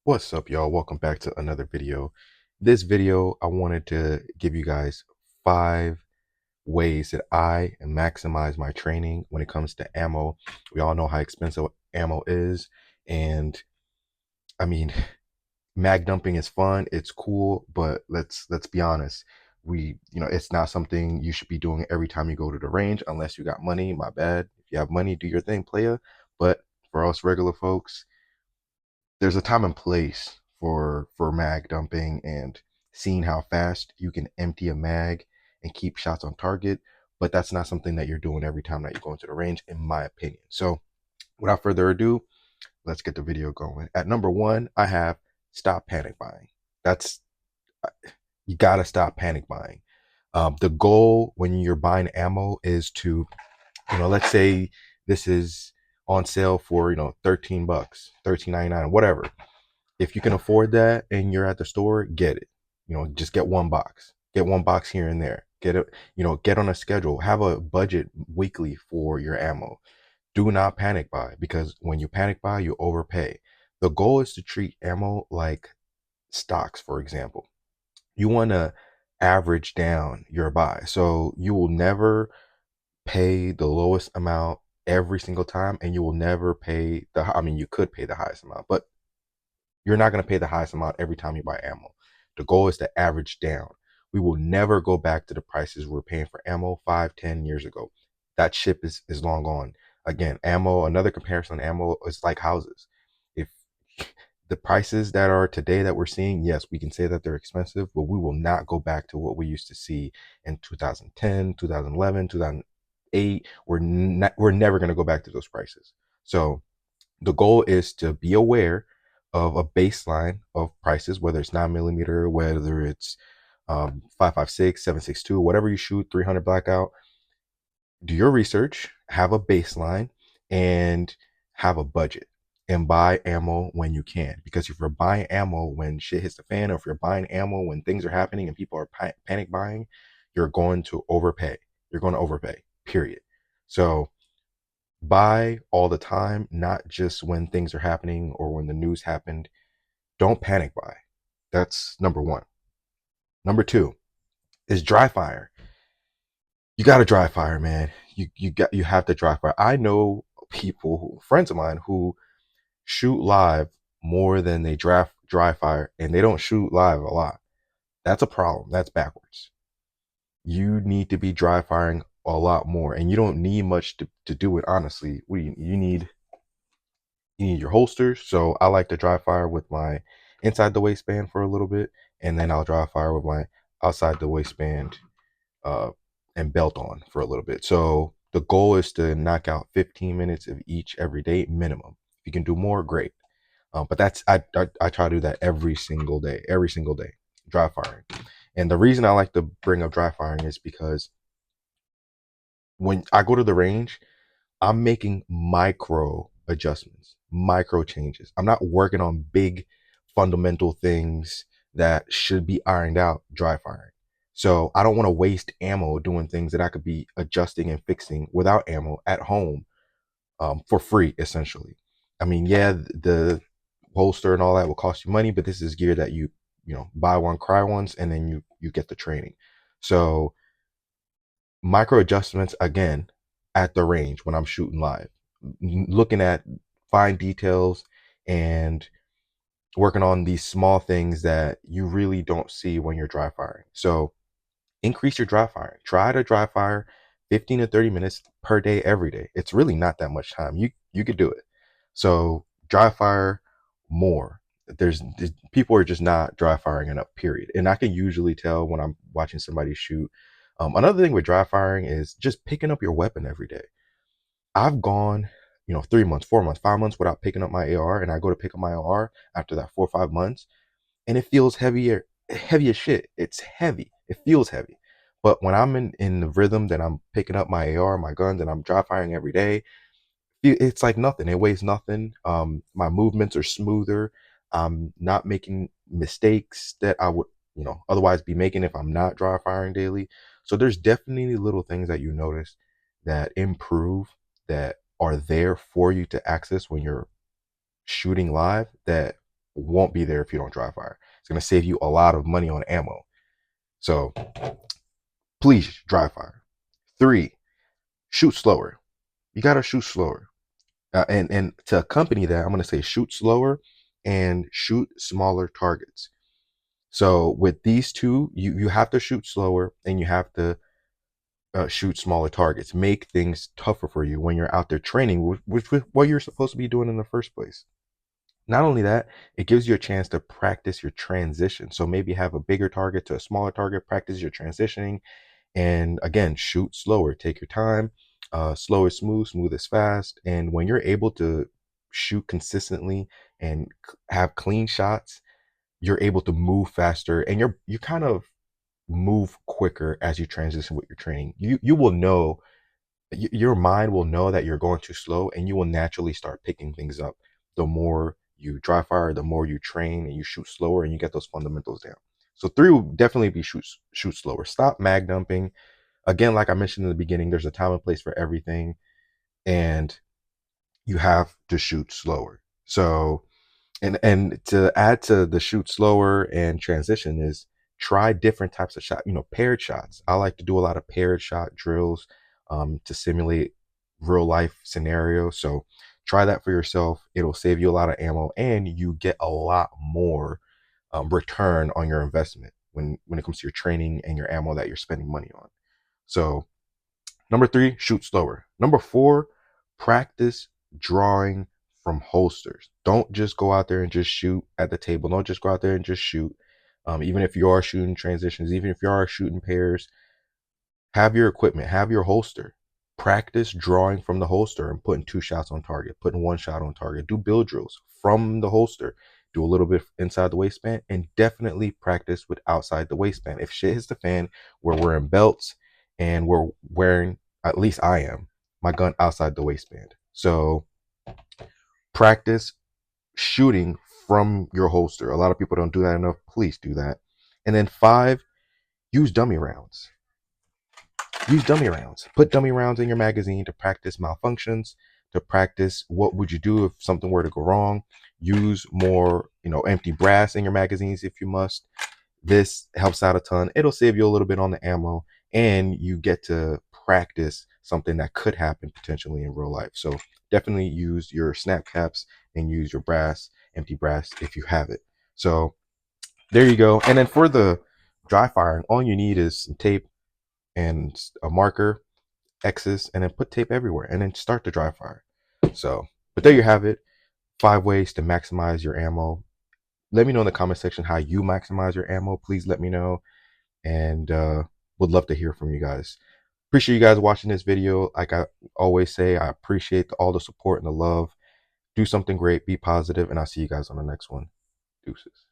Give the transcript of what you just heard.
What's up, y'all? Welcome back to another video. This video, I wanted to give you guys 5 ways that I maximize my training when it comes to ammo. We all know how expensive ammo is, and I mean, mag dumping is fun, it's cool, but let's be honest. It's not something you should be doing every time you go to the range unless you got money. My bad. If you have money, do your thing, playa. But for us regular folks, there's a time and place for mag dumping and seeing how fast you can empty a mag and keep shots on target. But that's not something that you're doing every time that you go into the range, in my opinion. So without further ado, let's get the video going. At number one, I have stop panic buying. That's You gotta stop panic buying. The goal when you're buying ammo is to, let's say this is on sale for 13 bucks, 13.99, whatever. If you can afford that and you're at the store, get it. Just get one box. Get one box here and there. Get it, get on a schedule. Have a budget weekly for your ammo. Do not panic buy, because when you panic buy, you overpay. The goal is to treat ammo like stocks, for example. You want to average down your buy. So you will never pay the lowest amount every single time, and you will never pay I mean, you could pay the highest amount, but you're not going to pay the highest amount every time you buy ammo. The goal is to average down. We will never go back to the prices we were paying for ammo 5, 10 years ago. That ship is long gone. Again, ammo, another comparison on ammo is like houses. If the prices that are today that we're seeing, yes, we can say that they're expensive, but we will not go back to what we used to see in 2010, 2011, 2008. We're never going to go back to those prices. So the goal is to be aware of a baseline of prices, whether it's 9 millimeter, whether it's 5.56, 7.62, whatever you shoot, 300 blackout. Do your research, have a baseline, and have a budget, and buy ammo when you can. Because if you're buying ammo when shit hits the fan, or if you're buying ammo when things are happening and people are panic buying, you're going to overpay. You're going to overpay, period. So buy all the time, not just when things are happening or when the news happened. Don't panic buy. That's number one. Number two is dry fire. You got to dry fire, man. You have to dry fire. I know people, friends of mine, who shoot live more than they dry fire, and they don't shoot live a lot. That's a problem. That's backwards. You need to be dry firing a lot more, and you don't need much to do it. Honestly, you need your holsters. So I like to dry fire with my inside the waistband for a little bit, and then I'll dry fire with my outside the waistband uh, and belt on for a little bit. So the goal is to knock out 15 minutes of each every day minimum. If you can do more, great. But I try to do that every single day, dry firing. And the reason I like to bring up dry firing is because when I go to the range, I'm making micro adjustments, micro changes. I'm not working on big fundamental things that should be ironed out dry firing. So I don't want to waste ammo doing things that I could be adjusting and fixing without ammo at home, for free, essentially. I mean, yeah, the holster and all that will cost you money, but this is gear that you buy one, cry once, and then you get the training. So micro adjustments again at the range when I'm shooting live, looking at fine details and working on these small things that you really don't see when you're dry firing. So increase your dry firing. Try to dry fire 15 to 30 minutes per day every day. It's really not that much time. You could do it. So dry fire more. There's people are just not dry firing enough, period. And I can usually tell when I'm watching somebody shoot. Another thing with dry firing is just picking up your weapon every day. I've gone, 3 months, 4 months, 5 months without picking up my AR, and I go to pick up my AR after that 4 or 5 months, and it feels heavy as shit. It's heavy. It feels heavy. But when I'm in the rhythm that I'm picking up my AR, my guns, and I'm dry firing every day, it's like nothing. It weighs nothing. My movements are smoother. I'm not making mistakes that I would, otherwise be making if I'm not dry firing daily. So there's definitely little things that you notice that improve, that are there for you to access when you're shooting live, that won't be there if you don't dry fire. It's going to save you a lot of money on ammo. So please dry fire. 3, shoot slower. You got to shoot slower. And to accompany that, I'm going to say shoot slower and shoot smaller targets. So with these two, you have to shoot slower and you have to shoot smaller targets. Make things tougher for you when you're out there training, which what you're supposed to be doing in the first place. Not only that, it gives you a chance to practice your transition. So maybe have a bigger target to a smaller target, practice your transitioning, and again, shoot slower. Take your time. Slow is smooth, smooth is fast. And when you're able to shoot consistently and have clean shots, you're able to move faster, and you kind of move quicker as you transition with your training. You will know, your mind will know that you're going too slow, and you will naturally start picking things up. The more you dry fire, the more you train and you shoot slower, and you get those fundamentals down. So 3 will definitely be shoot slower. Stop mag dumping. Again, like I mentioned in the beginning, there's a time and place for everything, and you have to shoot slower. So and to add to the shoot slower and transition is try different types of shot, paired shots. I like to do a lot of paired shot drills to simulate real life scenarios. So try that for yourself. It'll save you a lot of ammo, and you get a lot more return on your investment when it comes to your training and your ammo that you're spending money on. So number 3, shoot slower. Number 4, practice drawing from holsters. Don't just go out there and just shoot at the table. Don't just go out there and just shoot. Even if you are shooting transitions, even if you are shooting pairs, have your equipment, have your holster. Practice drawing from the holster and putting 2 shots on target, putting 1 shot on target. Do build drills from the holster. Do a little bit inside the waistband, and definitely practice with outside the waistband. If shit hits the fan, we're wearing belts and we're wearing, at least I am, my gun outside the waistband. So practice shooting from your holster. A lot of people don't do that enough. Please do that. And then 5, use dummy rounds. Use dummy rounds. Put dummy rounds in your magazine to practice malfunctions, to practice what would you do if something were to go wrong. Use more, empty brass in your magazines if you must. This helps out a ton. It'll save you a little bit on the ammo, and you get to practice something that could happen potentially in real life. So definitely use your snap caps and use your brass, empty brass if you have it. So there you go. And then for the dry firing, all you need is some tape and a marker, X's, and then put tape everywhere and then start the dry fire. So, but there you have it. 5 ways to maximize your ammo. Let me know in the comment section how you maximize your ammo. Please let me know, and would love to hear from you guys. Appreciate you guys watching this video. Like I always say, I appreciate all the support and the love. Do something great, be positive, and I'll see you guys on the next one. Deuces.